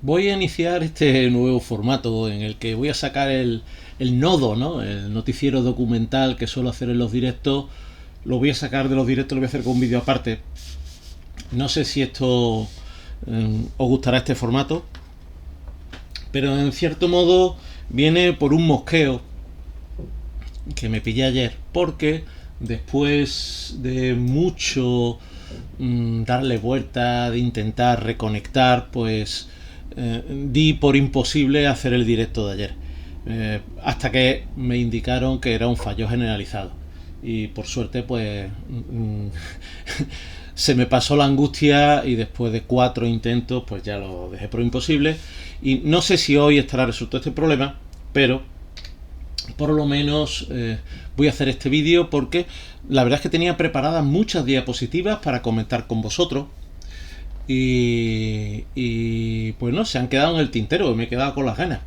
Voy a iniciar este nuevo formato en el que voy a sacar el nodo, ¿no? El noticiero documental que suelo hacer en los directos. Lo voy a sacar de los directos, lo voy a hacer con un vídeo aparte. No sé si esto os gustará este formato, pero en cierto modo viene por un mosqueo que me pillé ayer, porque después de mucho darle vuelta, de intentar reconectar, pues di por imposible hacer el directo de ayer, hasta que me indicaron que era un fallo generalizado y por suerte pues se me pasó la angustia y después de 4 intentos pues ya lo dejé por imposible. Y no sé si hoy estará resuelto este problema, pero por lo menos voy a hacer este vídeo porque la verdad es que tenía preparadas muchas diapositivas para comentar con vosotros y pues no, se han quedado en el tintero, me he quedado con las ganas.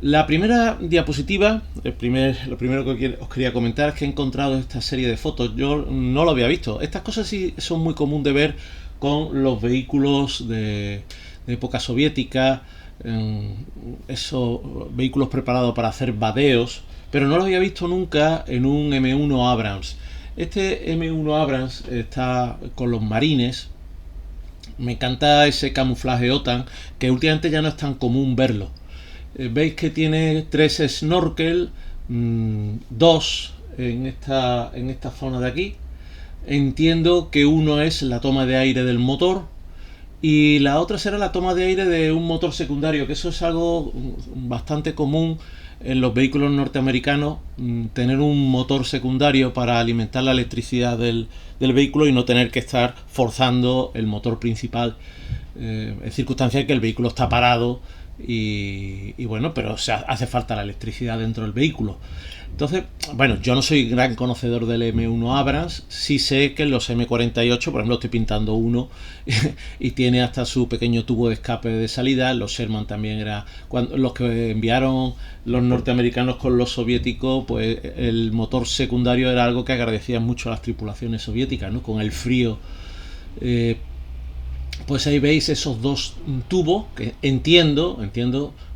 La primera diapositiva, lo primero que os quería comentar es que he encontrado esta serie de fotos. Yo no lo había visto. Estas cosas sí son muy común de ver con los vehículos de época soviética, esos vehículos preparados para hacer vadeos, pero no lo había visto nunca en un M1 Abrams. Este M1 Abrams está con los marines. Me encanta ese camuflaje OTAN, que últimamente ya no es tan común verlo. Veis que tiene 3 snorkel, 2 en esta zona de aquí. Entiendo que uno es la toma de aire del motor y la otra será la toma de aire de un motor secundario, que eso es algo bastante común en los vehículos norteamericanos, tener un motor secundario para alimentar la electricidad del vehículo y no tener que estar forzando el motor principal, en circunstancias que el vehículo está parado y bueno, pero hace falta la electricidad dentro del vehículo. Entonces, bueno, yo no soy gran conocedor del M1 Abrams, sí sé que en los M48, por ejemplo, estoy pintando uno y tiene hasta su pequeño tubo de escape de salida. Los Sherman también era, cuando los que enviaron los norteamericanos con los soviéticos, pues el motor secundario era algo que agradecían mucho a las tripulaciones soviéticas, ¿no? Con el frío. Pues ahí veis esos 2 tubos que entiendo,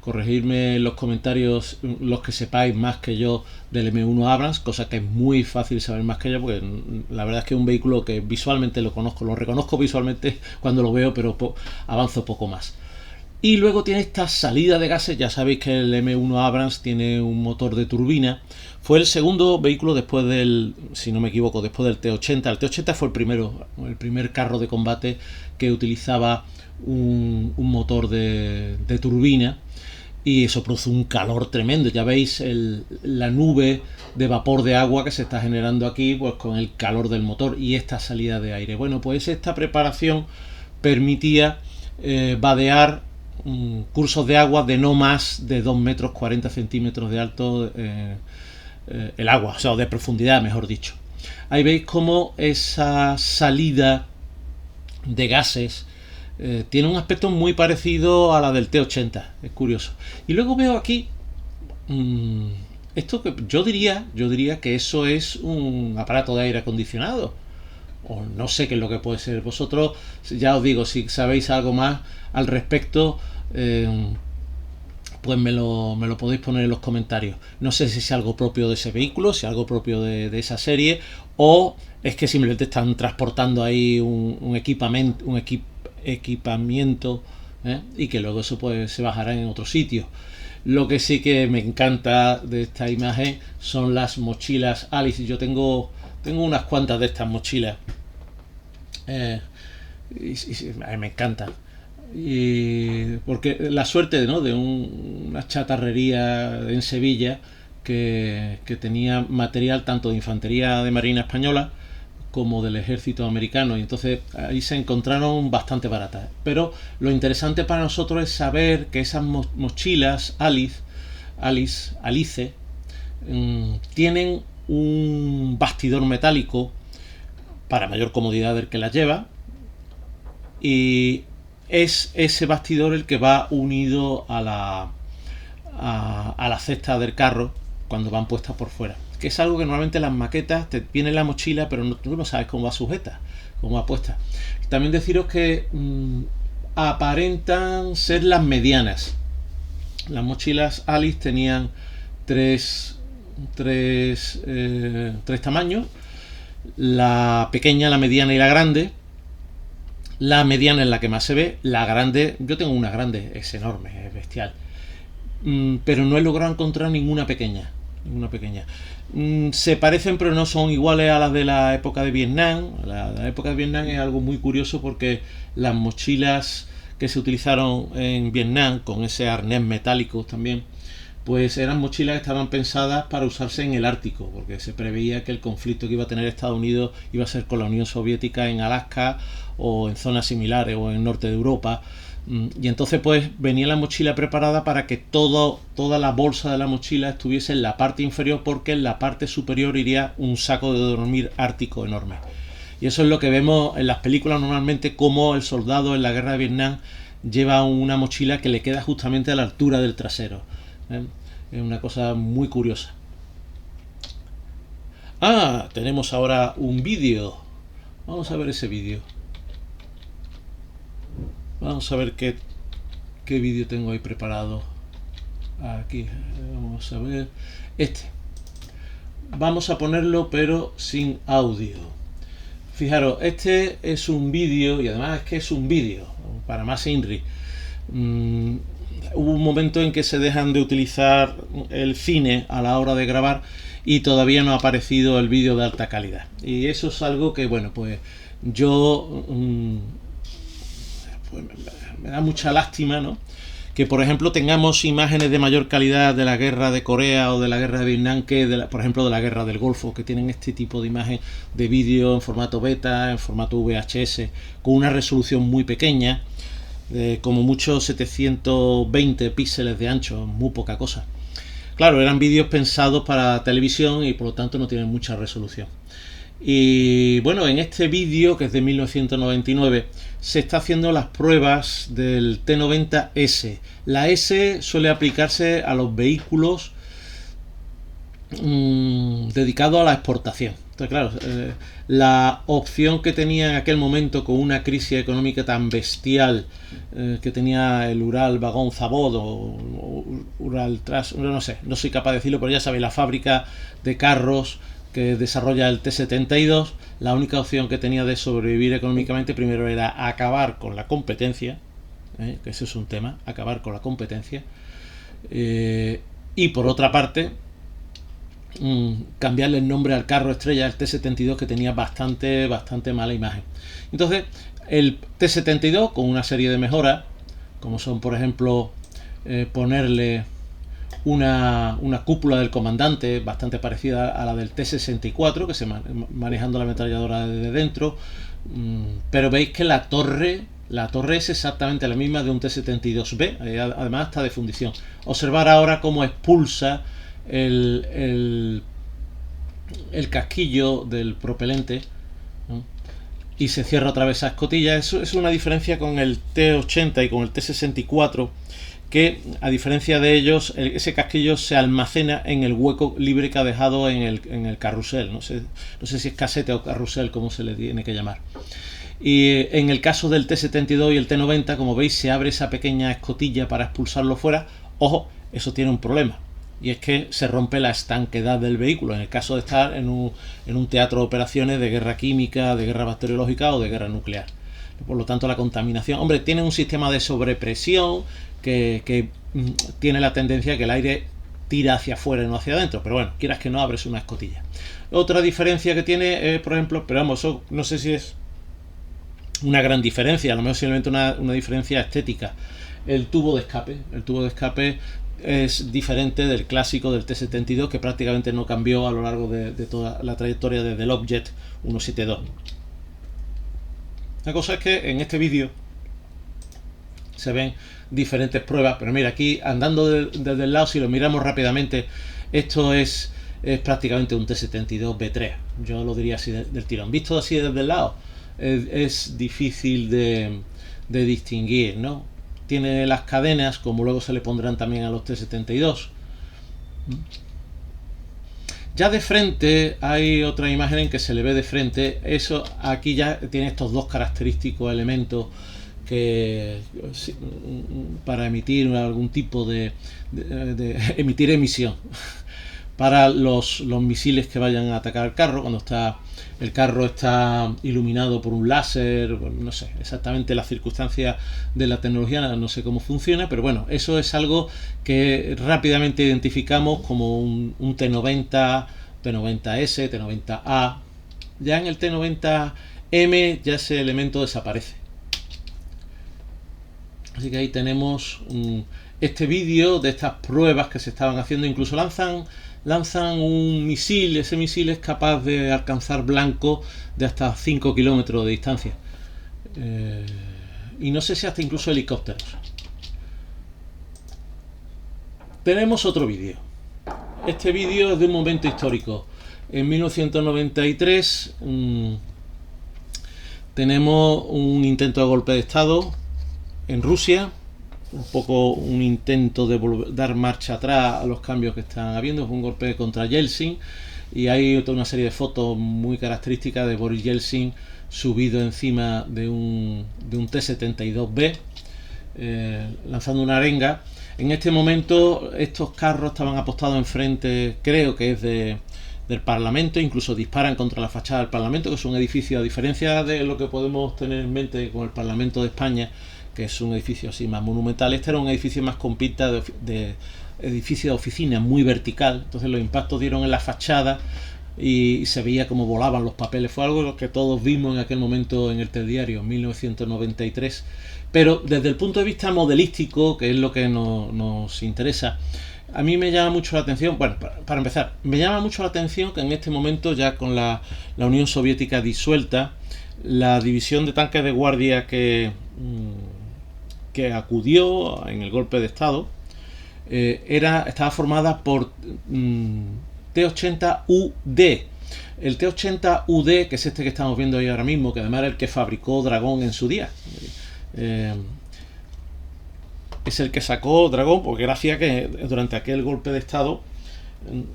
corregirme en los comentarios los que sepáis más que yo del M1 Abrams, cosa que es muy fácil saber más que yo, porque la verdad es que es un vehículo que visualmente lo conozco, lo reconozco visualmente cuando lo veo, pero avanzo poco más. Y luego tiene esta salida de gases. Ya sabéis que el M1 Abrams tiene un motor de turbina. Fue el segundo vehículo después del, si no me equivoco, después del T-80. El T-80 fue el primer carro de combate que utilizaba un motor de turbina. Y eso produce un calor tremendo. Ya veis la nube de vapor de agua que se está generando aquí, pues con el calor del motor y esta salida de aire. Bueno, pues esta preparación permitía vadear cursos de agua de no más de 2 metros 40 centímetros de alto, el agua, o sea, de profundidad, mejor dicho. Ahí veis cómo esa salida de gases tiene un aspecto muy parecido a la del T-80, es curioso. Y luego veo aquí esto que yo diría que eso es un aparato de aire acondicionado, o no sé qué es lo que puede ser. Vosotros, ya os digo, si sabéis algo más al respecto, pues me lo podéis poner en los comentarios. No sé si es algo propio de ese vehículo, si es algo propio de esa serie, o es que simplemente están transportando ahí un equipamiento, y que luego eso pues se bajará en otro sitio. Lo que sí que me encanta de esta imagen son las mochilas Alice. Yo tengo unas cuantas de estas mochilas, y me encantan. Y porque la suerte, ¿no?, de una chatarrería en Sevilla que tenía material tanto de infantería de marina española como del ejército americano, y entonces ahí se encontraron bastante baratas. Pero lo interesante para nosotros es saber que esas mochilas Alice tienen un bastidor metálico para mayor comodidad del que las lleva, y es ese bastidor el que va unido a la cesta del carro cuando van puestas por fuera, que es algo que normalmente las maquetas te viene en la mochila, pero tú no sabes cómo va sujeta, cómo va puesta. También deciros que aparentan ser las medianas. Las mochilas Alice tenían tres tamaños: la pequeña, la mediana y la grande. La mediana es la que más se ve, la grande, yo tengo una grande, es enorme, es bestial, pero no he logrado encontrar ninguna pequeña. Se parecen pero no son iguales a las de la época de Vietnam. La época de Vietnam es algo muy curioso porque las mochilas que se utilizaron en Vietnam, con ese arnés metálico también, pues eran mochilas que estaban pensadas para usarse en el Ártico, porque se preveía que el conflicto que iba a tener Estados Unidos iba a ser con la Unión Soviética en Alaska o en zonas similares o en el norte de Europa. Y entonces pues venía la mochila preparada para que toda la bolsa de la mochila estuviese en la parte inferior, porque en la parte superior iría un saco de dormir ártico enorme. Y eso es lo que vemos en las películas normalmente, como el soldado en la guerra de Vietnam lleva una mochila que le queda justamente a la altura del trasero. Es una cosa muy curiosa. Tenemos ahora un vídeo. Vamos a ver ese vídeo. Vamos a ver qué vídeo tengo ahí preparado. Aquí, vamos a ver. Vamos a ponerlo pero sin audio. Fijaros, este es un vídeo, y además es que es un vídeo, para más INRI. Hubo un momento en que se dejan de utilizar el cine a la hora de grabar y todavía no ha aparecido el vídeo de alta calidad. Y eso es algo que, bueno, pues yo... pues me da mucha lástima, ¿no? Que, por ejemplo, tengamos imágenes de mayor calidad de la guerra de Corea o de la guerra de Vietnam que, por ejemplo, de la guerra del Golfo, que tienen este tipo de imagen de vídeo en formato beta, en formato VHS, con una resolución muy pequeña, como mucho 720 píxeles de ancho, muy poca cosa. Claro, eran vídeos pensados para televisión y por lo tanto no tienen mucha resolución. Y bueno, en este vídeo, que es de 1999, se está haciendo las pruebas del T-90S. La S suele aplicarse a los vehículos dedicados a la exportación. Entonces, claro, la opción que tenía en aquel momento, con una crisis económica tan bestial que tenía el Ural Vagón Zavod o Ural Tras, no sé, no soy capaz de decirlo, pero ya sabéis, la fábrica de carros que desarrolla el T-72, la única opción que tenía de sobrevivir económicamente primero era acabar con la competencia, que ese es un tema, acabar con la competencia, y por otra parte cambiarle el nombre al carro estrella, el T-72, que tenía bastante mala imagen. Entonces el T-72, con una serie de mejoras, como son, por ejemplo, ponerle una cúpula del comandante bastante parecida a la del T-64, que se manejando la ametralladora desde dentro, pero veis que la torre es exactamente la misma de un T-72B, además está de fundición. Observar ahora cómo expulsa el casquillo del propelente, ¿no? Y se cierra otra vez esa escotilla. Eso es una diferencia con el T-80 y con el T-64, que a diferencia de ellos, ese casquillo se almacena en el hueco libre que ha dejado en el carrusel. No sé si es casete o carrusel, como se le tiene que llamar. Y en el caso del T-72 y el T-90, como veis, se abre esa pequeña escotilla para expulsarlo fuera. Ojo, eso tiene un problema, y es que se rompe la estanquedad del vehículo en el caso de estar en un teatro de operaciones de guerra química, de guerra bacteriológica o de guerra nuclear. Por lo tanto, la contaminación, hombre, tiene un sistema de sobrepresión que tiene la tendencia a que el aire tira hacia afuera y no hacia adentro, pero bueno, quieras que no, abres una escotilla. Otra diferencia que tiene es, por ejemplo, pero vamos, eso no sé si es una gran diferencia, a lo mejor simplemente una diferencia estética. El tubo de escape es diferente del clásico del T-72, que prácticamente no cambió a lo largo de toda la trayectoria desde el Objet 172. La cosa es que en este vídeo se ven diferentes pruebas, pero mira, aquí andando desde el lado, si lo miramos rápidamente, esto es prácticamente un T-72B3, yo lo diría así del tirón. Visto así desde el lado, es difícil de distinguir, ¿no? Tiene las cadenas, como luego se le pondrán también a los T-72. Ya de frente hay otra imagen en que se le ve de frente. Eso aquí ya tiene estos dos característicos elementos para emitir algún tipo de emitir emisión para los misiles que vayan a atacar el carro, cuando el carro está iluminado por un láser. No sé exactamente las circunstancias de la tecnología, no sé cómo funciona, pero bueno, eso es algo que rápidamente identificamos como un T90, T90S, T90A. Ya en el T90M ya ese elemento desaparece. Así que ahí tenemos este vídeo de estas pruebas que se estaban haciendo. Incluso lanzan un misil. Ese misil es capaz de alcanzar blanco de hasta 5 kilómetros de distancia, y no sé si hasta incluso helicópteros. Tenemos otro vídeo. Este vídeo es de un momento histórico. En 1993 tenemos un intento de golpe de estado en Rusia, un poco un intento de dar marcha atrás a los cambios que están habiendo. Fue un golpe contra Yeltsin, y hay toda una serie de fotos muy características de Boris Yeltsin subido encima de un T-72B, lanzando una arenga. En este momento estos carros estaban apostados enfrente, creo que es del Parlamento. Incluso disparan contra la fachada del Parlamento, que es un edificio, a diferencia de lo que podemos tener en mente con el Parlamento de España, que es un edificio así más monumental. Este era un edificio más con pinta de edificio de oficina, muy vertical. Entonces los impactos dieron en la fachada y se veía cómo volaban los papeles. Fue algo que todos vimos en aquel momento en el telediario, en 1993. Pero desde el punto de vista modelístico, que es lo que nos interesa, a mí me llama mucho la atención. Bueno, para empezar, me llama mucho la atención que en este momento, ya con la Unión Soviética disuelta, la división de tanques de guardia que acudió en el golpe de estado estaba formada por T-80UD. El T-80UD, que es este que estamos viendo ahí ahora mismo, que además era el que fabricó Dragón en su día, es el que sacó Dragón, porque gracias que durante aquel golpe de estado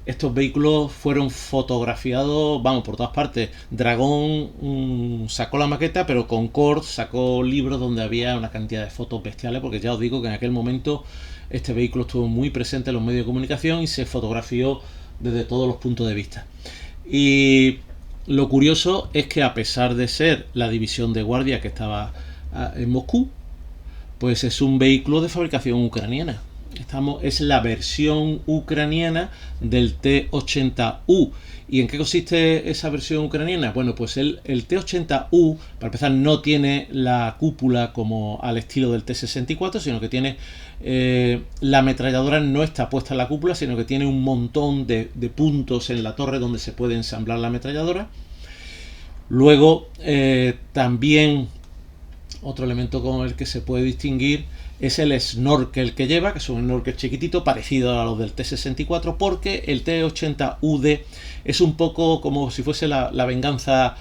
estos vehículos fueron fotografiados, vamos, por todas partes. Dragón sacó la maqueta, pero Concorde sacó libros donde había una cantidad de fotos bestiales, porque ya os digo que en aquel momento este vehículo estuvo muy presente en los medios de comunicación y se fotografió desde todos los puntos de vista. Y lo curioso es que, a pesar de ser la división de guardia que estaba en Moscú, pues es un vehículo de fabricación ucraniana. Es la versión ucraniana del T-80U. ¿Y en qué consiste esa versión ucraniana? Bueno, pues el T-80U, para empezar, no tiene la cúpula como al estilo del T-64, sino que tiene la ametralladora no está puesta en la cúpula, sino que tiene un montón de puntos en la torre donde se puede ensamblar la ametralladora. Luego, también otro elemento con el que se puede distinguir es el snorkel que lleva, que es un snorkel chiquitito parecido a los del T-64, porque el T-80UD es un poco como si fuese la venganza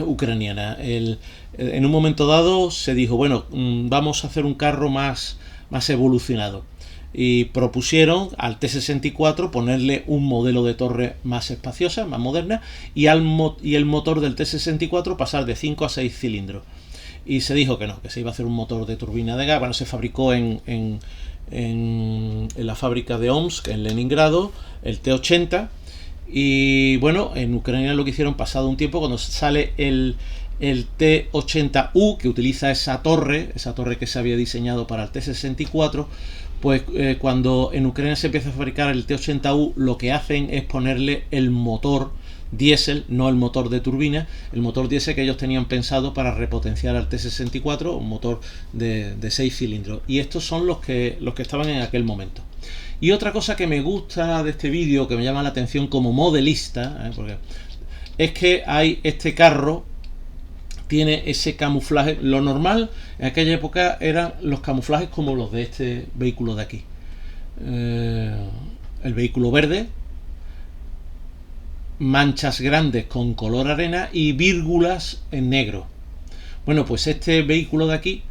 ucraniana. En un momento dado se dijo, bueno, vamos a hacer un carro más evolucionado, y propusieron al T-64 ponerle un modelo de torre más espaciosa, más moderna, y el motor del T-64 pasar de 5 a 6 cilindros. Y se dijo que no, que se iba a hacer un motor de turbina de gas. Bueno, se fabricó en la fábrica de Omsk, en Leningrado, el T-80. Y bueno, en Ucrania lo que hicieron, pasado un tiempo, cuando sale el T-80U, que utiliza esa torre que se había diseñado para el T-64, pues cuando en Ucrania se empieza a fabricar el T-80U, lo que hacen es ponerle el motor diésel, no el motor de turbina, el motor diésel que ellos tenían pensado para repotenciar al T-64, un motor de 6 cilindros. Y estos son los que estaban en aquel momento. Y otra cosa que me gusta de este vídeo, que me llama la atención como modelista, porque es que hay este carro, tiene ese camuflaje. Lo normal en aquella época eran los camuflajes como los de este vehículo de aquí. El vehículo verde, manchas grandes con color arena y vírgulas en negro. Bueno, pues este vehículo de aquí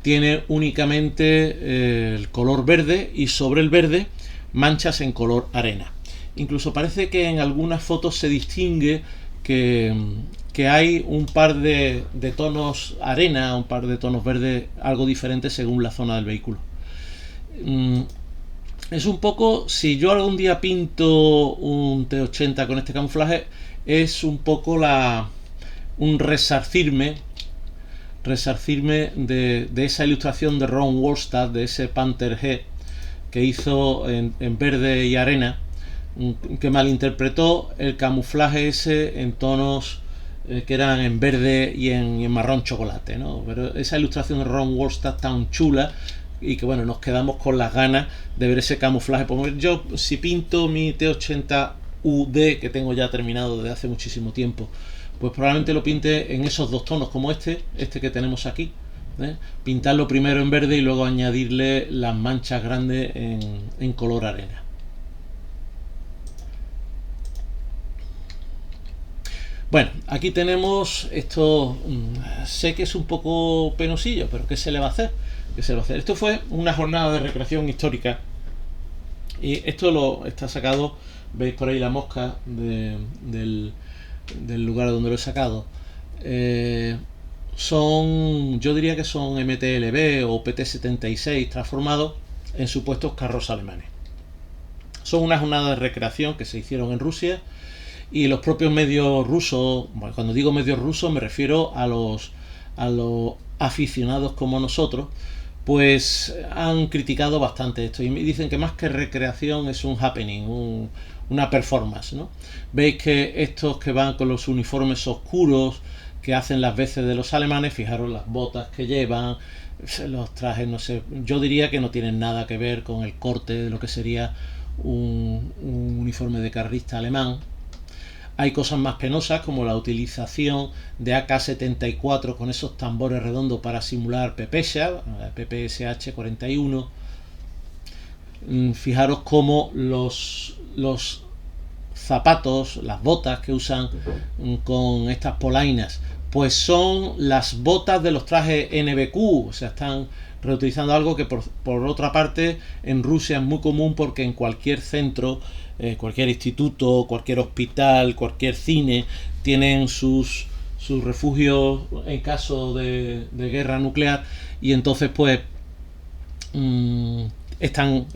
tiene únicamente el color verde, y sobre el verde manchas en color arena. Incluso parece que en algunas fotos se distingue que que hay un par de tonos arena, un par de tonos verdes algo diferentes según la zona del vehículo. Es un poco, si yo algún día pinto un T80 con este camuflaje, es un poco un resarcirme de esa ilustración de Ron Wallstad, de ese Panther G que hizo en verde y arena, que malinterpretó el camuflaje ese en tonos que eran en verde y en marrón chocolate, ¿no? Pero esa ilustración de Ron Wallstad tan chula, y que bueno, nos quedamos con las ganas de ver ese camuflaje. Pues yo, si pinto mi T80 UD, que tengo ya terminado desde hace muchísimo tiempo, pues probablemente lo pinte en esos dos tonos, como este que tenemos aquí, ¿eh? Pintarlo primero en verde y luego añadirle las manchas grandes en color arena. Bueno, aquí tenemos esto. Sé que es un poco penosillo, pero ¿qué se le va a hacer? Esto fue una jornada de recreación histórica, y esto está sacado, veis por ahí la mosca del lugar donde lo he sacado. Yo diría que son MTLB o PT76 transformados en supuestos carros alemanes. Son una jornada de recreación que se hicieron en Rusia, y los propios medios rusos, bueno, cuando digo medios rusos me refiero a los aficionados como nosotros, pues han criticado bastante esto y me dicen que más que recreación es un happening, una performance, ¿no? Veis que estos que van con los uniformes oscuros, que hacen las veces de los alemanes, fijaros las botas que llevan, los trajes, no sé, yo diría que no tienen nada que ver con el corte de lo que sería un uniforme de carrista alemán. Hay cosas más penosas como la utilización de AK-74 con esos tambores redondos para simular PPSH 41. Fijaros cómo los zapatos, las botas que usan con estas polainas, pues son las botas de los trajes NBQ, o sea, están reutilizando algo que por otra parte en Rusia es muy común, porque en cualquier centro, cualquier instituto, cualquier hospital, cualquier cine, tienen sus refugios en caso de guerra nuclear, y entonces pues están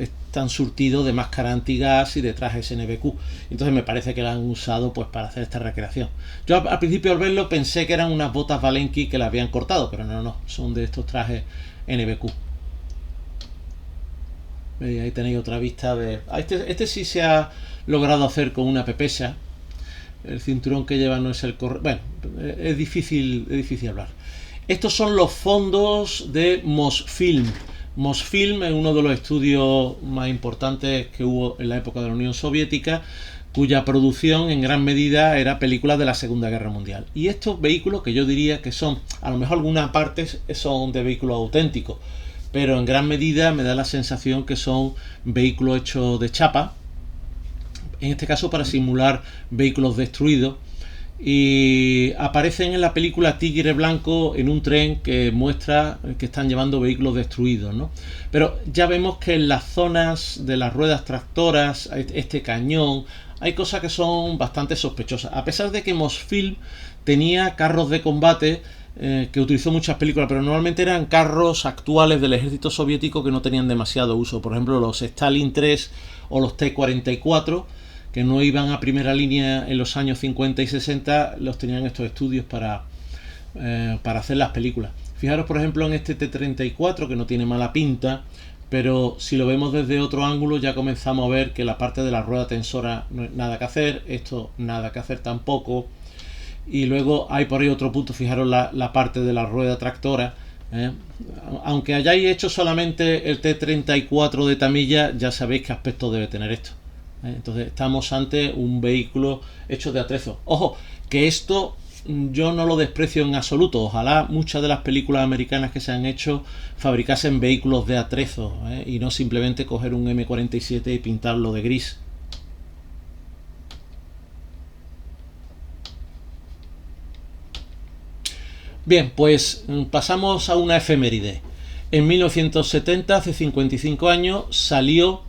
surtidos de máscara antigas y de trajes NBQ. Entonces me parece que la han usado pues para hacer esta recreación. Yo al principio al verlo pensé que eran unas botas Valenki que las habían cortado, pero no, son de estos trajes NBQ. Ahí tenéis otra vista de... Este sí se ha logrado hacer con una pepesa. El cinturón que lleva no es el correcto. Bueno, es difícil hablar. Estos son los fondos de Mosfilm. Mosfilm es uno de los estudios más importantes que hubo en la época de la Unión Soviética, cuya producción en gran medida era películas de la Segunda Guerra Mundial. Y estos vehículos, que yo diría que son, a lo mejor algunas partes son de vehículos auténticos, pero en gran medida me da la sensación que son vehículos hechos de chapa, en este caso para simular vehículos destruidos, y aparecen en la película Tigre Blanco en un tren que muestra que están llevando vehículos destruidos, ¿no? Pero ya vemos que en las zonas de las ruedas tractoras, este cañón, hay cosas que son bastante sospechosas, a pesar de que Mosfilm tenía carros de combate que utilizó muchas películas, pero normalmente eran carros actuales del ejército soviético que no tenían demasiado uso. Por ejemplo, los Stalin 3 o los T-44, que no iban a primera línea en los años 50 y 60, los tenían estos estudios para hacer las películas. Fijaros, por ejemplo, en este T-34, que no tiene mala pinta, pero si lo vemos desde otro ángulo ya comenzamos a ver que la parte de la rueda tensora no hay nada que hacer, esto nada que hacer tampoco. Y luego hay por ahí otro punto, fijaros la parte de la rueda tractora. Aunque hayáis hecho solamente el T-34 de tamilla, ya sabéis qué aspecto debe tener esto. Entonces estamos ante un vehículo hecho de atrezo. Ojo, que esto yo no lo desprecio en absoluto. Ojalá muchas de las películas americanas que se han hecho fabricasen vehículos de atrezo, y no simplemente coger un M47 y pintarlo de gris. Bien, pues pasamos a una efeméride. En 1970, hace 55 años, salió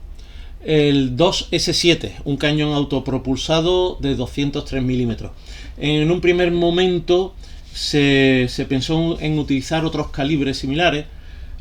el 2S7, un cañón autopropulsado de 203 milímetros. En un primer momento se pensó en utilizar otros calibres similares,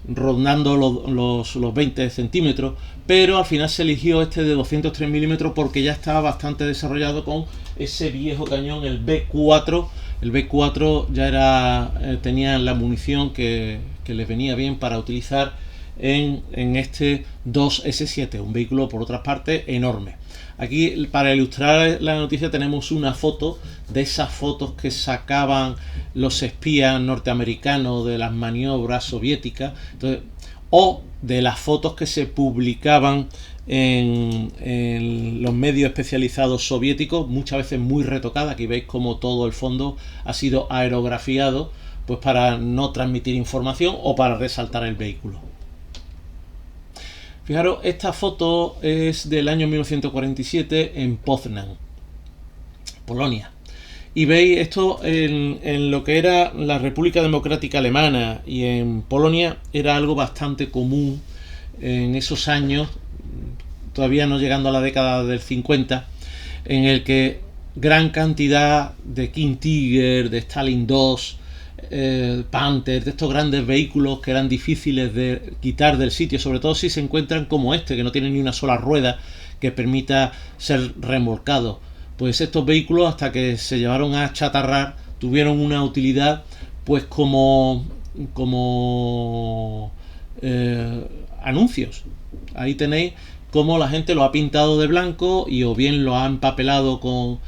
rondando los 20 centímetros, pero al final se eligió este de 203 milímetros porque ya estaba bastante desarrollado con ese viejo cañón, el B4. El B4 ya tenía la munición que les venía bien para utilizar en este 2S7, un vehículo por otras partes enorme. Aquí, para ilustrar la noticia, tenemos una foto de esas fotos que sacaban los espías norteamericanos de las maniobras soviéticas. Entonces, o de las fotos que se publicaban en los medios especializados soviéticos, muchas veces muy retocadas. Aquí veis como todo el fondo ha sido aerografiado, pues para no transmitir información o para resaltar el vehículo. Fijaros, esta foto es del año 1947 en Poznań, Polonia. Y veis esto en lo que era la República Democrática Alemana y en Polonia era algo bastante común en esos años, todavía no llegando a la década del 50, en el que gran cantidad de King Tiger, de Stalin II, Panther, de estos grandes vehículos que eran difíciles de quitar del sitio, sobre todo si se encuentran como este, que no tiene ni una sola rueda que permita ser remolcado. Pues estos vehículos, hasta que se llevaron a chatarrar, tuvieron una utilidad pues como anuncios. Ahí tenéis cómo la gente lo ha pintado de blanco y o bien lo ha empapelado con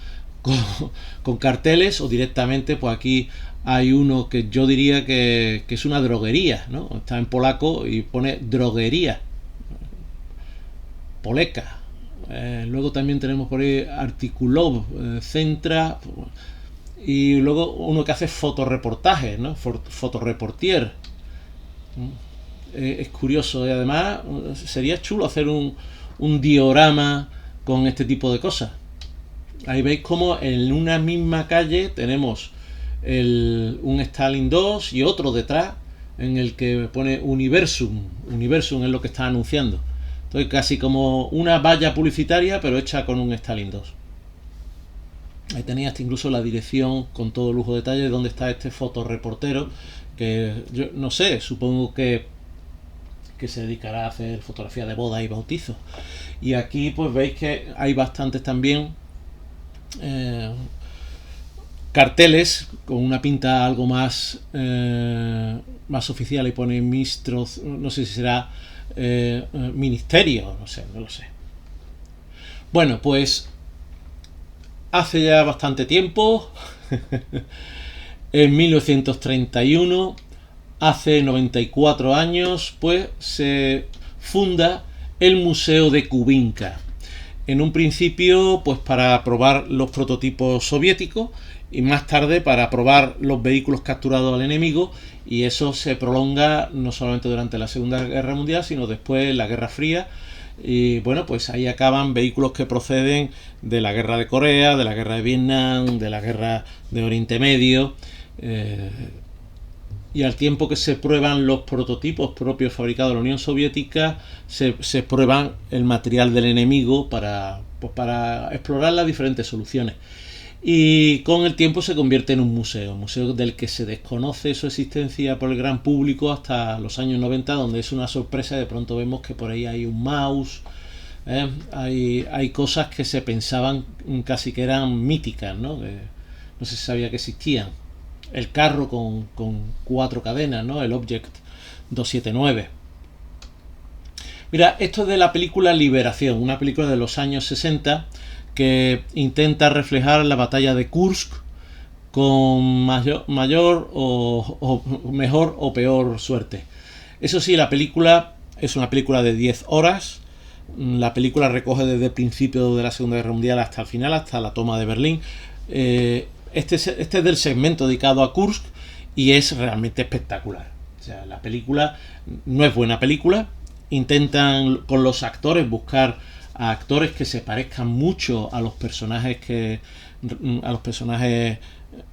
carteles, o directamente, pues aquí hay uno que yo diría que es una droguería, ¿no? Está en polaco y pone droguería, Poleka. Luego también tenemos por ahí Artikulov, Centra, y luego uno que hace fotoreportajes, ¿no? Fotoreportier. Es curioso, y además sería chulo hacer un diorama con este tipo de cosas. Ahí veis como en una misma calle tenemos un Stalin 2 y otro detrás en el que pone Universum. Universum es lo que está anunciando. Entonces, casi como una valla publicitaria, pero hecha con un Stalin 2. Ahí tenéis hasta incluso la dirección con todo lujo de detalle de dónde está este fotoreportero, que yo no sé, supongo que se dedicará a hacer fotografía de boda y bautizo. Y aquí pues veis que hay bastantes también carteles con una pinta algo más oficial, y pone ministros, no sé si será ministerio, no lo sé. Bueno, pues hace ya bastante tiempo, en 1931, hace 94 años, pues se funda el Museo de Kubinka. En un principio, pues para probar los prototipos soviéticos, y más tarde para probar los vehículos capturados al enemigo, y eso se prolonga no solamente durante la Segunda Guerra Mundial, sino después la Guerra Fría. Y bueno, pues ahí acaban vehículos que proceden de la Guerra de Corea, de la Guerra de Vietnam, de la Guerra de Oriente Medio, y al tiempo que se prueban los prototipos propios fabricados en la Unión Soviética, se prueban el material del enemigo para explorar las diferentes soluciones. Y con el tiempo se convierte en un museo del que se desconoce su existencia por el gran público hasta los años 90, donde es una sorpresa. De pronto vemos que por ahí hay un mouse, hay cosas que se pensaban casi que eran míticas, ¿no? Que no se sabía que existían. El carro con 4 cadenas, ¿no? El Object 279. Mira, esto es de la película Liberación, una película de los años 60 que intenta reflejar la batalla de Kursk con mayor o mejor o peor suerte. Eso sí, la película es una película de 10 horas. La película recoge desde el principio de la Segunda Guerra Mundial hasta el final, hasta la toma de Berlín. Este es del segmento dedicado a Kursk y es realmente espectacular. O sea, la película no es buena película. Intentan con los actores buscar a actores que se parezcan mucho a los personajes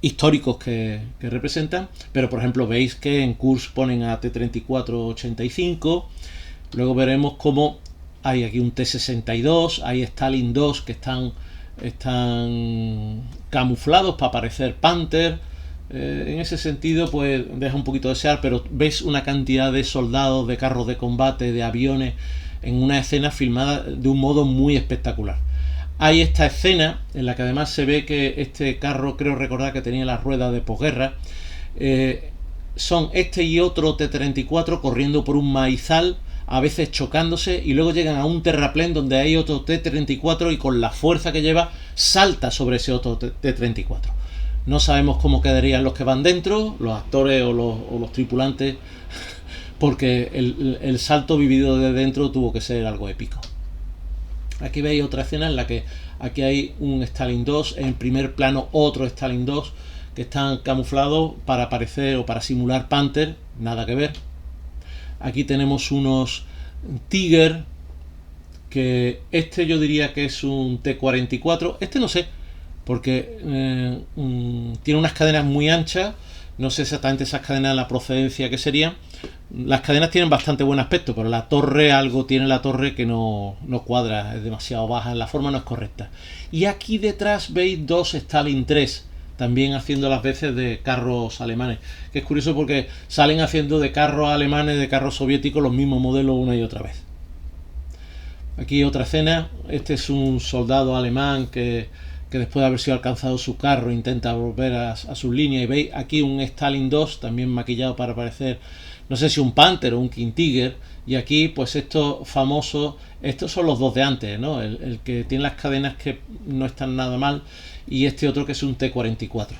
históricos que representan, pero por ejemplo veis que en Kursk ponen a T-34-85. Luego veremos cómo hay aquí un T-62, hay Stalin 2 que están camuflados para parecer Panther. En ese sentido, pues deja un poquito de desear, pero ves una cantidad de soldados, de carros de combate, de aviones, en una escena filmada de un modo muy espectacular. Hay esta escena en la que además se ve que este carro, creo recordar que tenía las ruedas de posguerra, son este y otro T-34 corriendo por un maizal, a veces chocándose, y luego llegan a un terraplén donde hay otro T-34 y con la fuerza que lleva salta sobre ese otro T-34. No sabemos cómo quedarían los que van dentro, los actores o los tripulantes, porque el salto vivido de dentro tuvo que ser algo épico. Aquí veis otra escena en la que aquí hay un Stalin 2, en primer plano otro Stalin 2, que están camuflados para parecer o para simular Panther, nada que ver. Aquí tenemos unos Tiger, que este yo diría que es un T-44, este no sé, porque tiene unas cadenas muy anchas, no sé exactamente esas cadenas la procedencia que serían. Las cadenas tienen bastante buen aspecto, pero la torre, algo tiene la torre que no cuadra, es demasiado baja, la forma no es correcta. Y aquí detrás veis dos Stalin 3, también haciendo las veces de carros alemanes, que es curioso porque salen haciendo de carros alemanes, de carros soviéticos, los mismos modelos una y otra vez. Aquí otra escena, este es un soldado alemán que después de haber sido alcanzado su carro intenta volver a sus líneas, y veis aquí un Stalin 2 también maquillado para parecer, no sé si un Panther o un King Tiger. Y aquí pues estos famosos, estos son los dos de antes, ¿no? El que tiene las cadenas que no están nada mal, y este otro que es un T-44.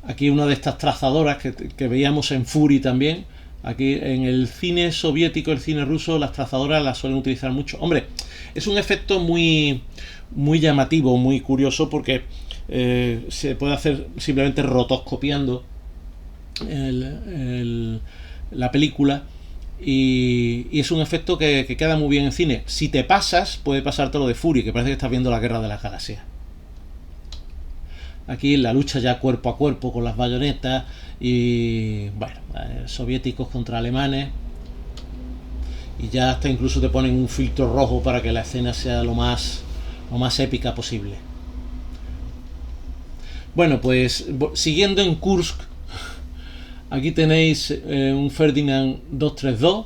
Aquí una de estas trazadoras que veíamos en Fury también. Aquí en el cine soviético, el cine ruso, las trazadoras las suelen utilizar mucho. Hombre, es un efecto muy llamativo, muy curioso, porque se puede hacer simplemente rotoscopiando la película, y es un efecto que queda muy bien en cine. Si te pasas, puede pasarte lo de Fury, que parece que estás viendo la Guerra de las Galaxias. Aquí la lucha ya cuerpo a cuerpo con las bayonetas, y bueno, soviéticos contra alemanes, y ya hasta incluso te ponen un filtro rojo para que la escena sea lo más épica posible. Bueno, pues siguiendo en Kursk, aquí tenéis un Ferdinand 232,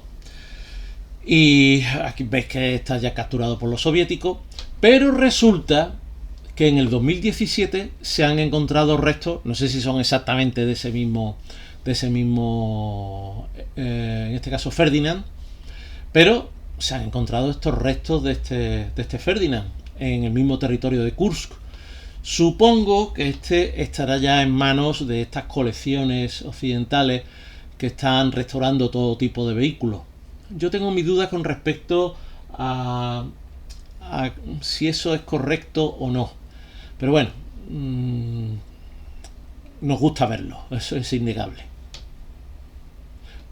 y aquí veis que está ya capturado por los soviéticos, pero resulta que en el 2017 se han encontrado restos, no sé si son exactamente de ese mismo en este caso Ferdinand, pero se han encontrado estos restos de este Ferdinand en el mismo territorio de Kursk. Supongo que este estará ya en manos de estas colecciones occidentales que están restaurando todo tipo de vehículos. Yo tengo mis dudas con respecto a si eso es correcto o no. Pero bueno, nos gusta verlo, eso es innegable.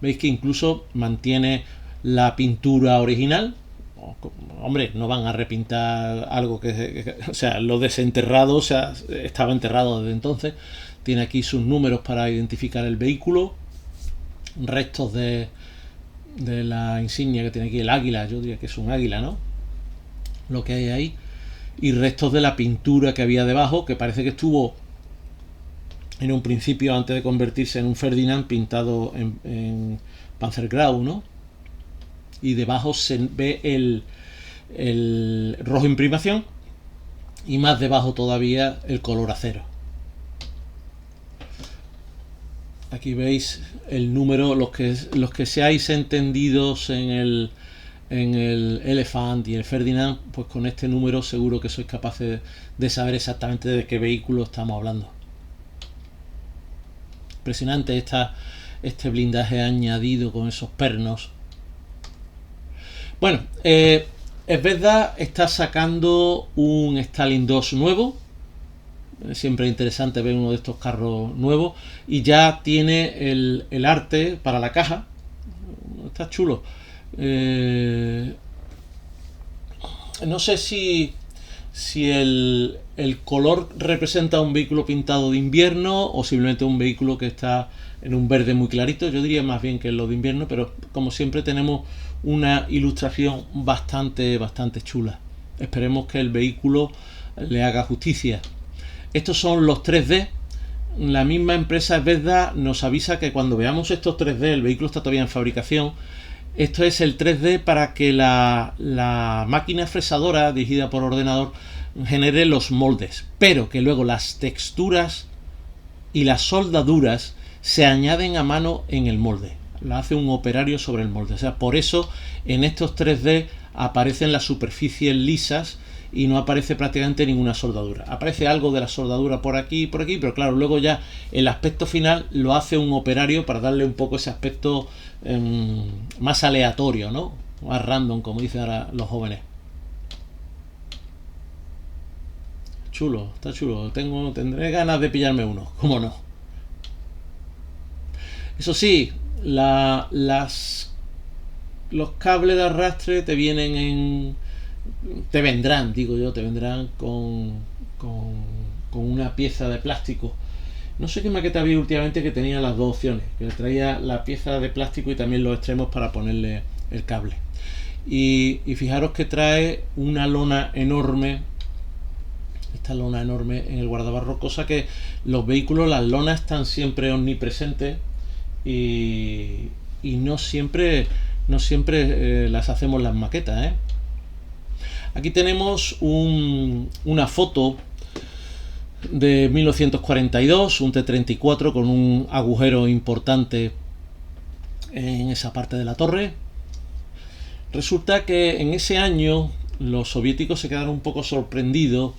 Veis que incluso mantiene la pintura original. Hombre, no van a repintar algo o sea, lo desenterrado, o sea, estaba enterrado desde entonces. Tiene aquí sus números para identificar el vehículo, restos de la insignia que tiene aquí, el águila, yo diría que es un águila, ¿no? Lo que hay ahí, y restos de la pintura que había debajo, que parece que estuvo en un principio, antes de convertirse en un Ferdinand, pintado en Panzergrau, ¿no? Y debajo se ve el rojo imprimación, y más debajo todavía el color acero. Aquí veis el número, los que seáis entendidos en el Elephant y el Ferdinand, pues con este número seguro que sois capaces de saber exactamente de qué vehículo estamos hablando. Impresionante este blindaje añadido con esos pernos. Bueno, es verdad, está sacando un Stalin 2 nuevo. Siempre es interesante ver uno de estos carros nuevos, y ya tiene el arte para la caja. Está chulo. No sé si el color representa un vehículo pintado de invierno o simplemente un vehículo que está en un verde muy clarito. Yo diría más bien que es lo de invierno, pero como siempre tenemos una ilustración bastante chula. Esperemos que el vehículo le haga justicia. Estos son los 3D. La misma empresa Vesda nos avisa que cuando veamos estos 3D, el vehículo está todavía en fabricación. Esto es el 3D para que la máquina fresadora dirigida por ordenador genere los moldes, pero que luego las texturas y las soldaduras se añaden a mano en el molde. Lo hace un operario sobre el molde. O sea, por eso en estos 3D aparecen las superficies lisas y no aparece prácticamente ninguna soldadura. Aparece algo de la soldadura por aquí y por aquí, pero claro, luego ya el aspecto final lo hace un operario para darle un poco ese aspecto más aleatorio, ¿no? Más random, como dicen ahora los jóvenes. Chulo, está chulo. Tendré ganas de pillarme uno, ¿cómo no? Eso sí, los cables de arrastre te vendrán con una pieza de plástico. No sé qué maqueta había últimamente que tenía las dos opciones, que traía la pieza de plástico y también los extremos para ponerle el cable. Y fijaros que trae una lona enorme, esta lona enorme en el guardabarro, cosa que los vehículos, las lonas están siempre omnipresentes y no siempre las hacemos las maquetas, Aquí tenemos una foto de 1942, un T-34 con un agujero importante en esa parte de la torre. Resulta que en ese año los soviéticos se quedaron un poco sorprendidos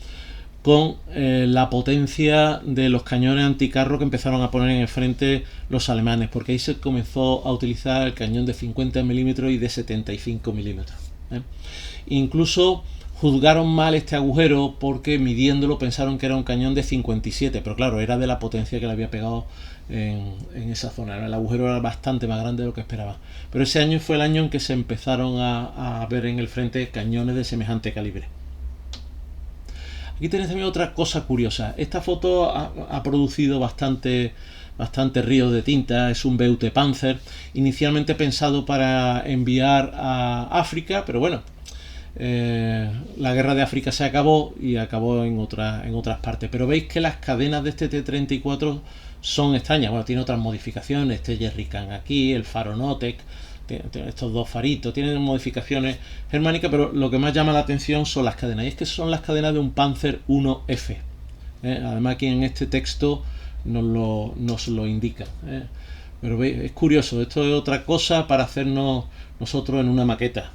con la potencia de los cañones anticarro que empezaron a poner en el frente los alemanes, porque ahí se comenzó a utilizar el cañón de 50 milímetros y de 75 milímetros. Incluso juzgaron mal este agujero porque midiéndolo pensaron que era un cañón de 57, pero claro, era de la potencia que le había pegado en esa zona. El agujero era bastante más grande de lo que esperaban. Pero ese año fue el año en que se empezaron a ver en el frente cañones de semejante calibre. Aquí tenéis también otra cosa curiosa. Esta foto ha producido bastante río de tinta. Es un BUT Panzer, inicialmente pensado para enviar a África, pero bueno, la guerra de África se acabó y acabó en otras partes. Pero veis que las cadenas de este T-34 son extrañas. Bueno, tiene otras modificaciones, este Jerrycan aquí, el faro Notec, estos dos faritos, tienen modificaciones germánicas, pero lo que más llama la atención son las cadenas, y es que son las cadenas de un Panzer 1F. Además aquí en este texto nos lo indica. Pero veis, es curioso, esto es otra cosa para hacernos nosotros en una maqueta.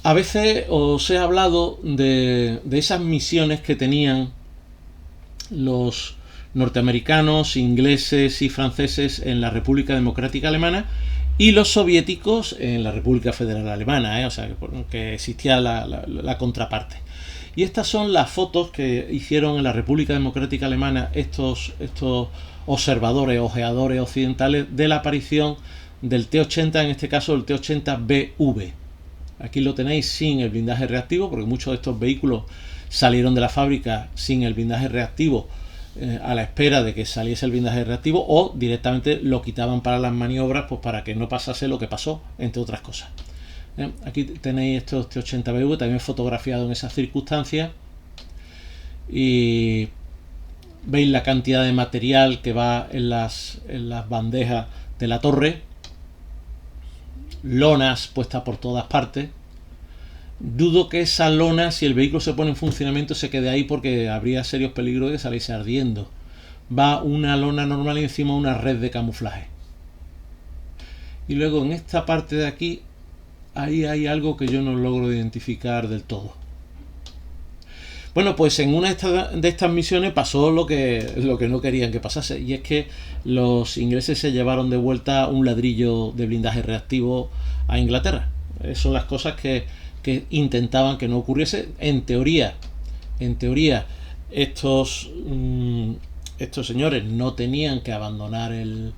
A veces os he hablado de esas misiones que tenían los norteamericanos, ingleses y franceses en la República Democrática Alemana y los soviéticos en la República Federal Alemana, o sea que existía la contraparte. Y estas son las fotos que hicieron en la República Democrática Alemana estos observadores, ojeadores occidentales de la aparición del T-80, en este caso el T-80BV. Aquí lo tenéis sin el blindaje reactivo, porque muchos de estos vehículos salieron de la fábrica sin el blindaje reactivo, a la espera de que saliese el blindaje reactivo, o directamente lo quitaban para las maniobras, pues para que no pasase lo que pasó, entre otras cosas. Aquí tenéis estos T-80BV también fotografiado en esas circunstancias y veis la cantidad de material que va en las bandejas de la torre, lonas puestas por todas partes. Dudo que esa lona, si el vehículo se pone en funcionamiento, se quede ahí porque habría serios peligros de que saliese ardiendo. Va una lona normal y encima una red de camuflaje. Y luego en esta parte de aquí, ahí hay algo que yo no logro identificar del todo. Bueno, pues en una de estas misiones pasó lo que no querían que pasase, y es que los ingleses se llevaron de vuelta un ladrillo de blindaje reactivo a Inglaterra. Son las cosas que intentaban que no ocurriese. En teoría estos señores no tenían que abandonar el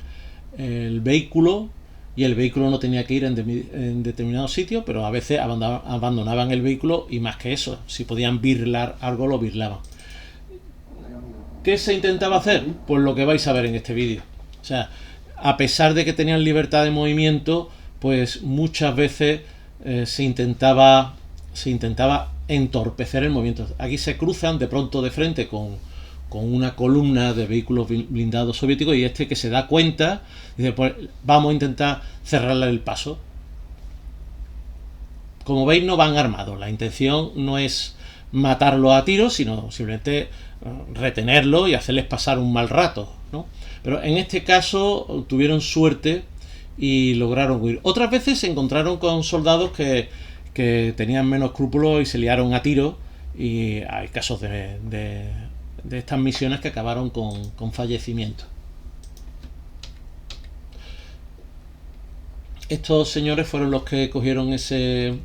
vehículo, y el vehículo no tenía que ir en determinados sitios, pero a veces abandonaban el vehículo, y más que eso, si podían birlar algo, lo birlaban. ¿Qué se intentaba hacer? Pues lo que vais a ver en este vídeo. O sea, a pesar de que tenían libertad de movimiento, pues muchas veces se intentaba entorpecer el movimiento. Aquí se cruzan de pronto de frente con una columna de vehículos blindados soviéticos, y este, que se da cuenta, dice, pues vamos a intentar cerrarle el paso. Como veis, no van armados. La intención no es matarlo a tiros, sino simplemente retenerlo y hacerles pasar un mal rato, ¿no? Pero en este caso tuvieron suerte y lograron huir. Otras veces se encontraron con soldados que tenían menos escrúpulos y se liaron a tiros, y hay casos de estas misiones que acabaron con fallecimiento. Estos señores fueron los que cogieron ese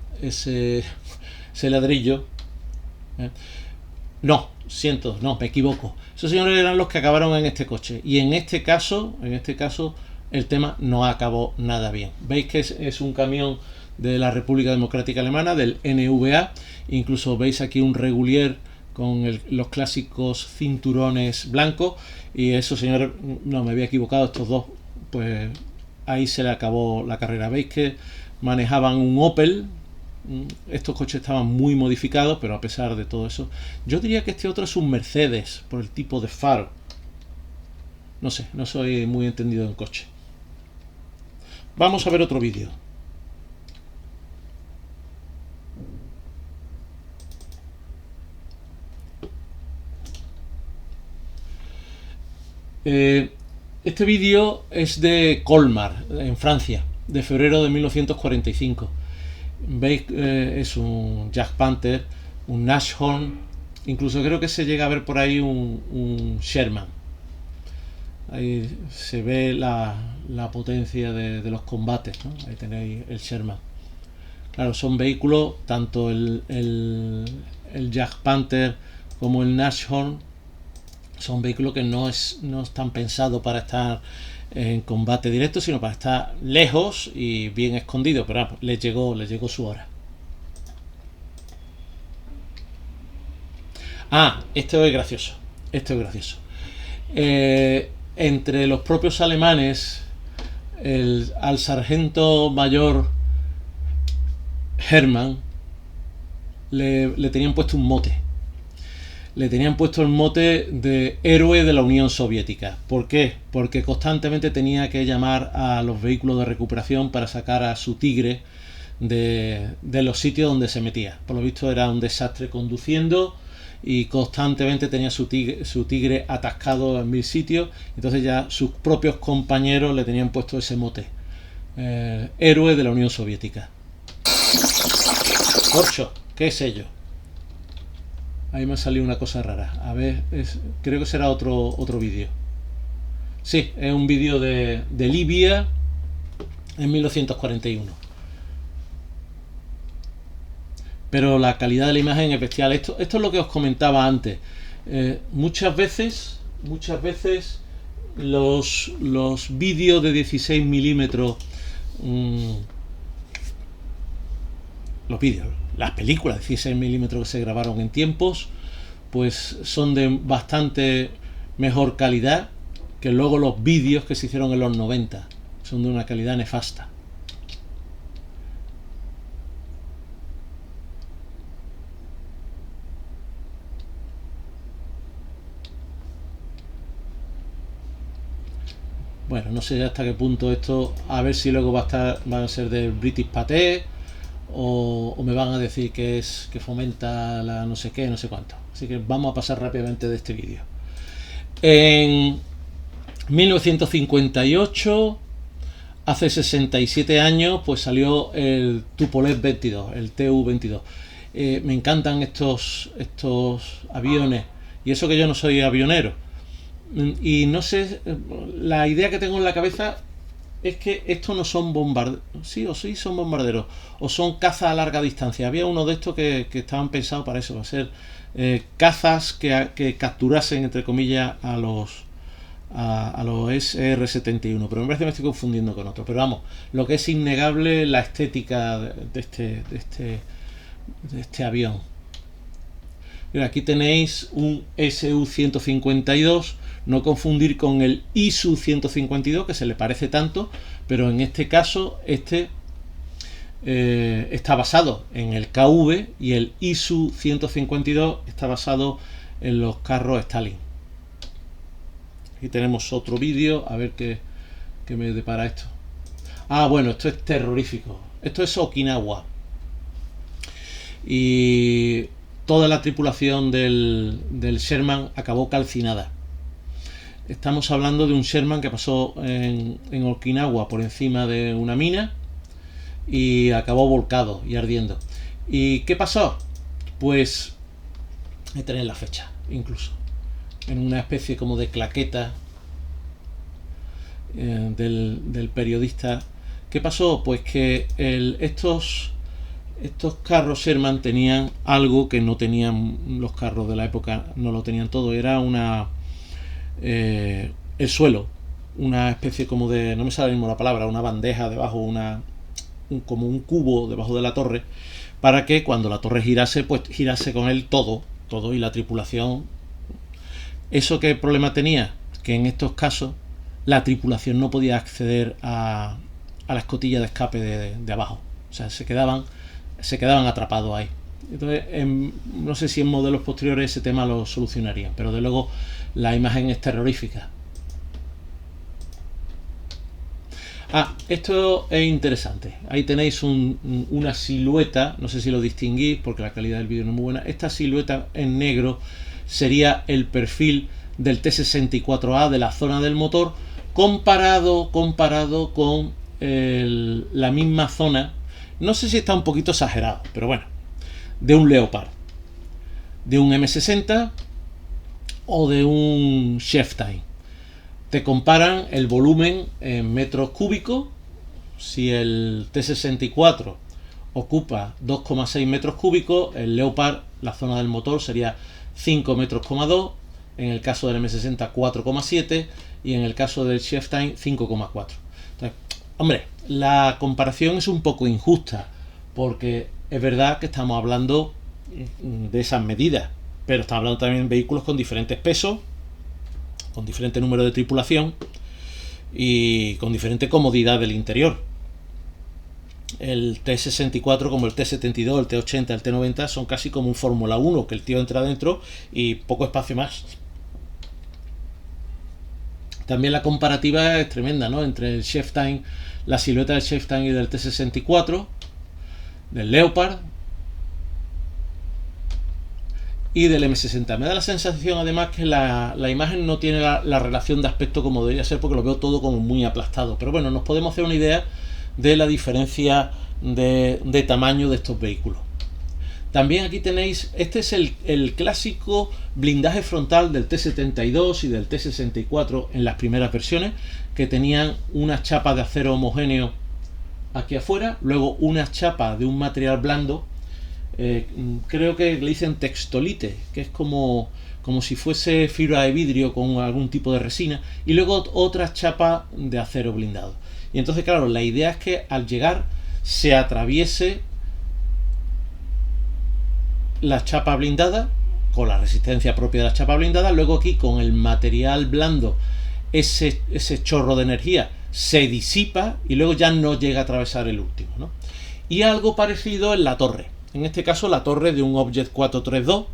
ladrillo. No, me equivoco. Esos señores eran los que acabaron en este coche. Y en este caso, el tema no acabó nada bien. Veis que es un camión de la República Democrática Alemana, del NVA. Incluso veis aquí un regulier con los clásicos cinturones blancos. Y esos señores, no, me había equivocado, estos dos, pues ahí se le acabó la carrera. Veis que manejaban un Opel. Estos coches estaban muy modificados, pero a pesar de todo eso, yo diría que este otro es un Mercedes por el tipo de faro. No sé, no soy muy entendido en coche. Vamos a ver otro vídeo. Este vídeo es de Colmar, en Francia, de febrero de 1945. Veis, es un Jack Panther, un Nashorn, incluso creo que se llega a ver por ahí un Sherman. Ahí se ve la potencia de los combates, ¿no? Ahí tenéis el Sherman. Claro, son vehículos, tanto el Jack Panther como el Nashorn, son vehículos que no están pensados para estar en combate directo, sino para estar lejos y bien escondidos. Pero les llegó su hora. Esto es gracioso. Entre los propios alemanes, al sargento mayor Hermann le tenían puesto un mote. Le tenían puesto el mote de héroe de la Unión Soviética. ¿Por qué? Porque constantemente tenía que llamar a los vehículos de recuperación para sacar a su tigre de los sitios donde se metía. Por lo visto era un desastre conduciendo y constantemente tenía su tigre atascado en 1000 sitios. Entonces ya sus propios compañeros le tenían puesto ese mote, héroe de la Unión Soviética. Corcho, ¿qué es ello? Ahí me ha salido una cosa rara. A ver, creo que será otro vídeo. Sí, es un vídeo de Libia en 1941. Pero la calidad de la imagen es bestial. Esto es lo que os comentaba antes. Muchas veces los vídeos de 16 milímetros, las películas de 16 milímetros que se grabaron en tiempos, pues son de bastante mejor calidad que luego los vídeos que se hicieron en los 90. Son de una calidad nefasta. Bueno, no sé hasta qué punto esto, a ver si luego van a ser del British Paté, o me van a decir que fomenta la no sé qué, no sé cuánto. Así que vamos a pasar rápidamente de este vídeo. En 1958, hace 67 años, pues salió el Tupolev 22, el Tu-22. Me encantan estos aviones, y eso que yo no soy avionero. Y no sé, la idea que tengo en la cabeza es que estos no son bombarderos. Sí son bombarderos, o son cazas a larga distancia. Había uno de estos que estaban pensados para eso, para ser cazas que capturasen, entre comillas, a los SR-71, pero me parece que me estoy confundiendo con otro. Pero vamos, lo que es innegable, la estética de este avión. Mira, aquí tenéis un SU-152, no confundir con el ISU-152, que se le parece tanto, pero en este caso está basado en el KV y el ISU-152 está basado en los carros Stalin. Aquí tenemos otro vídeo, a ver qué me depara esto. Ah, bueno, esto es terrorífico. Esto es Okinawa. Y toda la tripulación del Sherman acabó calcinada. Estamos hablando de un Sherman que pasó en Okinawa por encima de una mina y acabó volcado y ardiendo. ¿Y qué pasó? Pues hay que tener la fecha, incluso, en una especie como de claqueta del periodista. ¿Qué pasó? Pues que estos carros Sherman tenían algo que no tenían los carros de la época, no lo tenían todo. Era el suelo, una especie como de, no me sale mismo la palabra, una bandeja debajo, como un cubo debajo de la torre, para que cuando la torre girase, pues girase con él todo y la tripulación. ¿Eso qué problema tenía? Que en estos casos la tripulación no podía acceder a la escotilla de escape de abajo. O sea, se quedaban atrapados ahí. Entonces, no sé si en modelos posteriores ese tema lo solucionarían, pero de luego la imagen es terrorífica. Esto es interesante. Ahí tenéis una silueta, no sé si lo distinguís porque la calidad del vídeo no es muy buena. Esta silueta en negro sería el perfil del T-64A de la zona del motor comparado con la misma zona. No sé si está un poquito exagerado, pero bueno, de un Leopard, de un M60 o de un Chieftain. Te comparan el volumen en metros cúbicos. Si el T-64 ocupa 2,6 metros cúbicos, el Leopard, la zona del motor, sería 5,2 metros, en el caso del M60 4,7 y en el caso del Chieftain 5,4. Entonces, hombre, la comparación es un poco injusta porque es verdad que estamos hablando de esas medidas, pero estamos hablando también de vehículos con diferentes pesos, con diferente número de tripulación y con diferente comodidad del interior. El T-64 como el T-72, el T-80, el T-90 son casi como un Fórmula 1, que el tío entra dentro y poco espacio más. También la comparativa es tremenda, ¿no? Entre el Chieftain, la silueta del Chieftain y del T-64, del Leopard y del M60. Me da la sensación además que la imagen no tiene la relación de aspecto como debería ser, porque lo veo todo como muy aplastado, pero bueno, nos podemos hacer una idea de la diferencia de tamaño de estos vehículos. También aquí tenéis, este es el clásico blindaje frontal del T-72 y del T-64 en las primeras versiones, que tenían unas chapas de acero homogéneo aquí afuera, luego unas chapas de un material blando, creo que le dicen textolite, que es como si fuese fibra de vidrio con algún tipo de resina, y luego otras chapas de acero blindado. Y entonces, claro, la idea es que al llegar se atraviese la chapa blindada con la resistencia propia de la chapa blindada, luego aquí con el material blando ese chorro de energía se disipa y luego ya no llega a atravesar el último, ¿no? Y algo parecido en la torre, en este caso la torre de un Objet 432,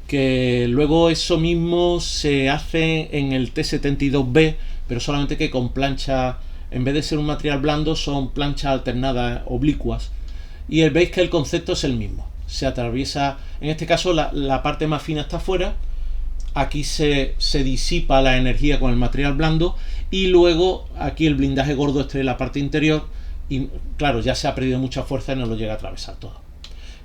que luego eso mismo se hace en el T-72B, pero solamente que con plancha, en vez de ser un material blando, son planchas alternadas oblicuas, y veis que el concepto es el mismo. Se atraviesa, en este caso la parte más fina está afuera, aquí se disipa la energía con el material blando, y luego aquí el blindaje gordo está en la parte interior, y claro, ya se ha perdido mucha fuerza y no lo llega a atravesar todo.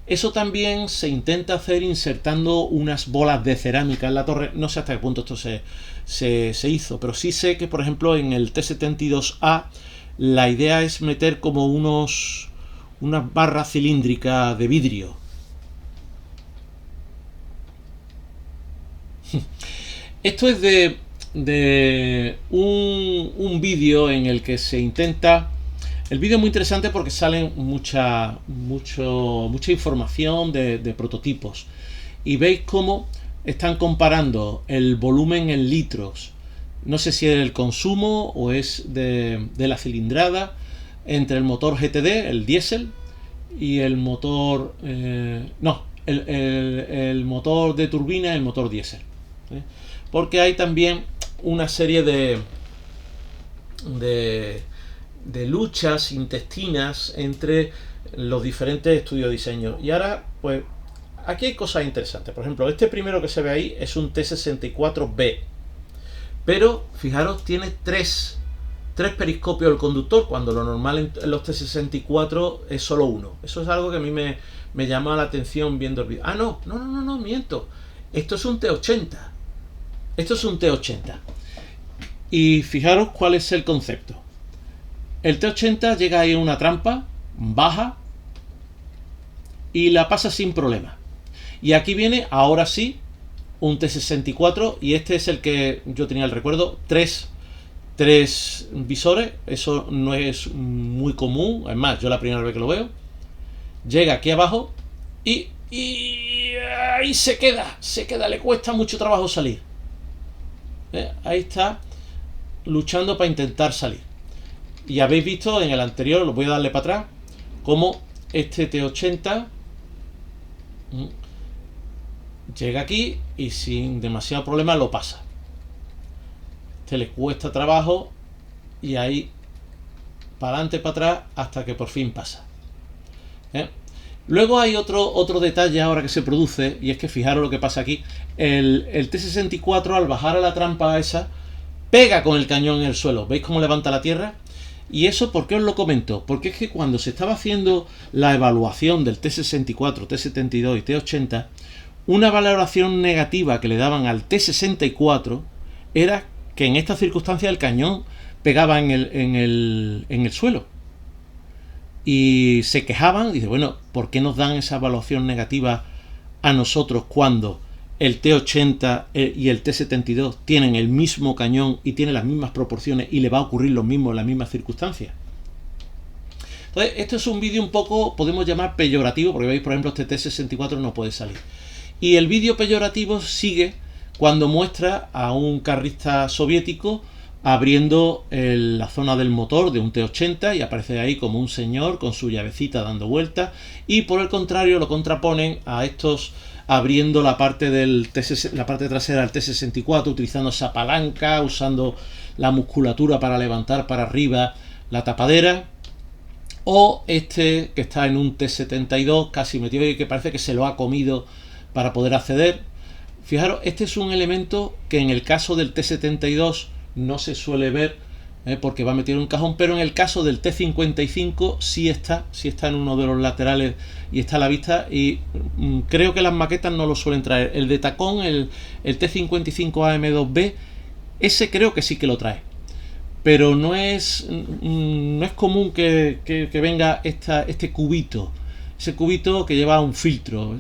Eso también se intenta hacer insertando unas bolas de cerámica en la torre. No sé hasta qué punto esto se hizo, pero sí sé que, por ejemplo, en el T-72A la idea es meter como unas barras cilíndricas de vidrio. Esto es de un vídeo en el que se intenta. El vídeo es muy interesante porque sale mucha información de prototipos. y veis cómo están comparando el volumen en litros, no sé si es el consumo o es de la cilindrada, entre el motor GTD, el diésel, y el motor el motor de turbina y el motor diésel, porque hay también una serie de luchas intestinas entre los diferentes estudios de diseño. Y ahora, pues, aquí hay cosas interesantes. Por ejemplo, este primero que se ve ahí es un T64B, pero fijaros, tiene tres periscopios el conductor, cuando lo normal en los T64 es solo uno. Eso es algo que a mí me llama la atención viendo el vídeo. No, miento. Esto es un T80. Y fijaros cuál es el concepto. El T80 llega ahí a una trampa, baja y la pasa sin problema. Y aquí viene, ahora sí, un T64, y este es el que yo tenía el recuerdo, tres visores. Eso no es muy común, es más, yo la primera vez que lo veo. Llega aquí abajo y ahí se queda, le cuesta mucho trabajo salir. Ahí está luchando para intentar salir. Y habéis visto en el anterior, lo voy a darle para atrás, como este T80 llega aquí y sin demasiado problema lo pasa. Este le cuesta trabajo y ahí para adelante, para atrás, hasta que por fin pasa. Luego hay otro detalle ahora que se produce, y es que fijaros lo que pasa aquí. El T64, al bajar a la trampa esa, pega con el cañón en el suelo. ¿Veis cómo levanta la tierra? Y eso, ¿por qué os lo comento? Porque es que cuando se estaba haciendo la evaluación del T64, T72 y T80, una valoración negativa que le daban al T64 era que en estas circunstancias el cañón pegaba en el suelo. Y se quejaban, y dice, bueno, ¿por qué nos dan esa evaluación negativa a nosotros cuando el T80 y el T72 tienen el mismo cañón y tienen las mismas proporciones y le va a ocurrir lo mismo en las mismas circunstancias? Entonces, esto es un vídeo un poco, podemos llamar peyorativo, porque veis, por ejemplo, este T64 no puede salir. Y el vídeo peyorativo sigue cuando muestra a un carrista soviético abriendo la zona del motor de un T80, y aparece ahí como un señor con su llavecita dando vueltas, y por el contrario lo contraponen a estos abriendo la parte trasera del T64, utilizando esa palanca, usando la musculatura para levantar para arriba la tapadera, o este que está en un T72 casi metido y que parece que se lo ha comido para poder acceder. Fijaros, este es un elemento que en el caso del T72 no se suele ver, porque va metido en un cajón, pero en el caso del T55 sí está en uno de los laterales y está a la vista, y creo que las maquetas no lo suelen traer. El de tacón, el T55 AM2B, ese creo que sí que lo trae, pero no es común que venga este cubito, ese cubito que lleva un filtro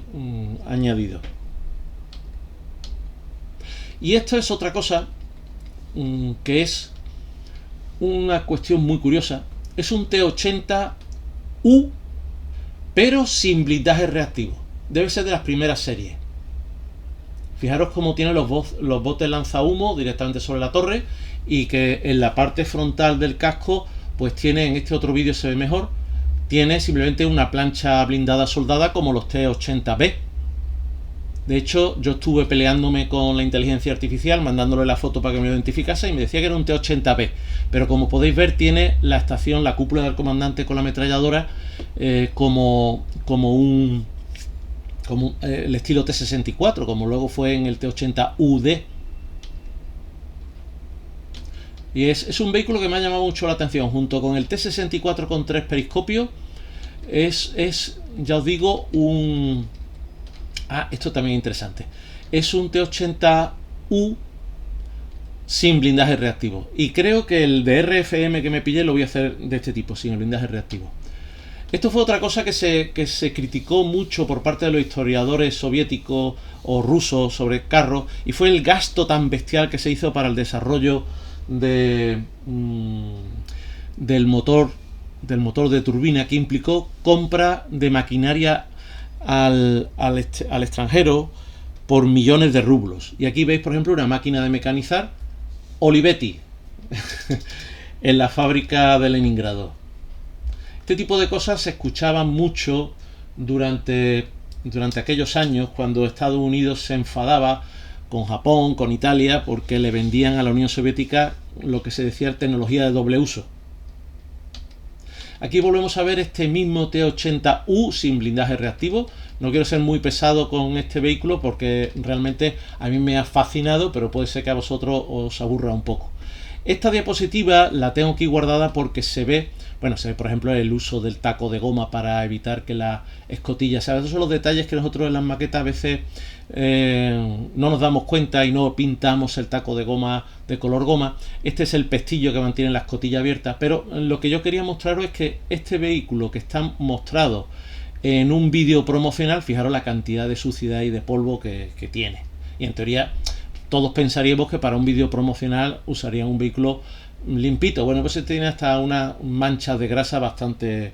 añadido. Y esto es otra cosa que es una cuestión muy curiosa. Es un T80U, pero sin blindaje reactivo. Debe ser de las primeras series. Fijaros cómo tiene los botes lanzahumo directamente sobre la torre, y que en la parte frontal del casco pues tiene, en este otro vídeo se ve mejor, tiene simplemente una plancha blindada soldada como los T80B. De hecho, yo estuve peleándome con la inteligencia artificial, mandándole la foto para que me lo identificase, y me decía que era un T80B. Pero como podéis ver, tiene la estación, la cúpula del comandante con la ametralladora, como el estilo T64, como luego fue en el T80UD. Y es un vehículo que me ha llamado mucho la atención, junto con el T64 con 3 periscopios. Es, ya os digo, esto también es interesante. Es un T80U sin blindaje reactivo. Y creo que el de RFM que me pillé lo voy a hacer de este tipo, sin el blindaje reactivo. Esto fue otra cosa que se criticó mucho por parte de los historiadores soviéticos o rusos sobre carros, y fue el gasto tan bestial que se hizo para el desarrollo del motor de turbina, que implicó compra de maquinaria al extranjero, por millones de rublos. Y aquí veis, por ejemplo, una máquina de mecanizar Olivetti en la fábrica de Leningrado. Este tipo de cosas se escuchaban mucho durante aquellos años, cuando Estados Unidos se enfadaba con Japón, con Italia, porque le vendían a la Unión Soviética lo que se decía tecnología de doble uso. Aquí volvemos a ver este mismo T-80U sin blindaje reactivo. No quiero ser muy pesado con este vehículo porque realmente a mí me ha fascinado, pero puede ser que a vosotros os aburra un poco. Esta diapositiva la tengo aquí guardada porque se ve, por ejemplo el uso del taco de goma para evitar que la escotilla, esos son los detalles que nosotros en las maquetas a veces no nos damos cuenta y no pintamos el taco de goma de color goma. Este es el pestillo que mantiene la escotilla abierta, pero lo que yo quería mostraros es que este vehículo que está mostrado en un vídeo promocional, fijaros la cantidad de suciedad y de polvo que tiene, y en teoría todos pensaríamos que para un vídeo promocional usarían un vehículo limpito. Bueno, pues tiene hasta una mancha de grasa bastante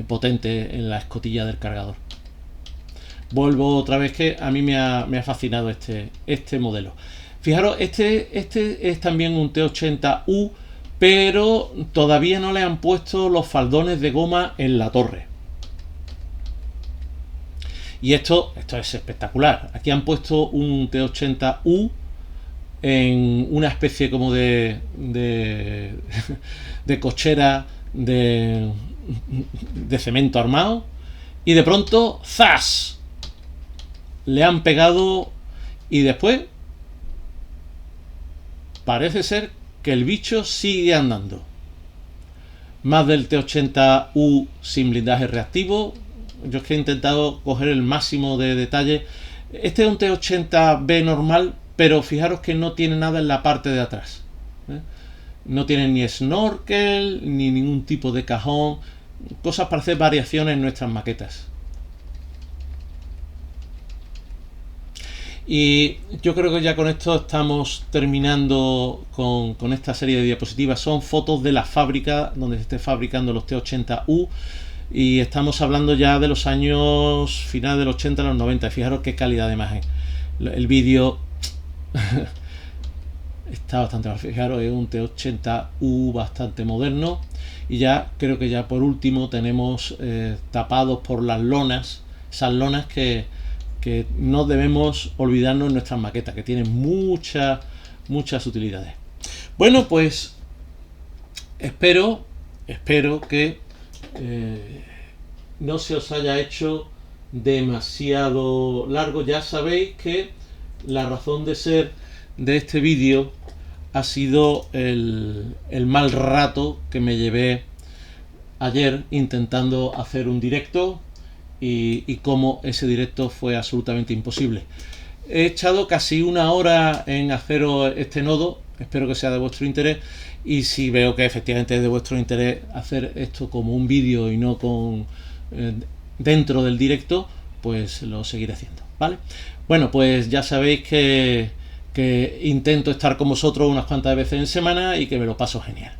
potente en la escotilla del cargador. Vuelvo otra vez que a mí me ha fascinado este modelo. Fijaros, este es también un T-80U, pero todavía no le han puesto los faldones de goma en la torre. Y esto es espectacular. Aquí han puesto un T-80U en una especie como de cochera de cemento armado, y de pronto ¡zas! Le han pegado, y después parece ser que el bicho sigue andando. Más del T-80U sin blindaje reactivo. Yo es que he intentado coger el máximo de detalle. Este es un T-80B normal, pero fijaros que no tiene nada en la parte de atrás. No tiene ni snorkel, ni ningún tipo de cajón. Cosas para hacer variaciones en nuestras maquetas. Y yo creo que ya con esto estamos terminando con esta serie de diapositivas. Son fotos de la fábrica donde se esté fabricando los T-80U. Y estamos hablando ya de los años finales de los 80 a los 90. Fijaros qué calidad de imagen. El vídeo está bastante mal. Fijaros, es un T-80U bastante moderno. Y ya creo que ya por último tenemos tapados por las lonas, esas lonas que no debemos olvidarnos en nuestras maquetas, que tienen muchas utilidades. Bueno, pues espero que no se os haya hecho demasiado largo. Ya sabéis que la razón de ser de este vídeo ha sido el mal rato que me llevé ayer intentando hacer un directo, y cómo ese directo fue absolutamente imposible. He echado casi una hora en haceros este nodo. Espero que sea de vuestro interés, y si veo que efectivamente es de vuestro interés hacer esto como un vídeo y no dentro del directo, pues lo seguiré haciendo, ¿vale? Bueno, pues ya sabéis que intento estar con vosotros unas cuantas veces en semana y que me lo paso genial.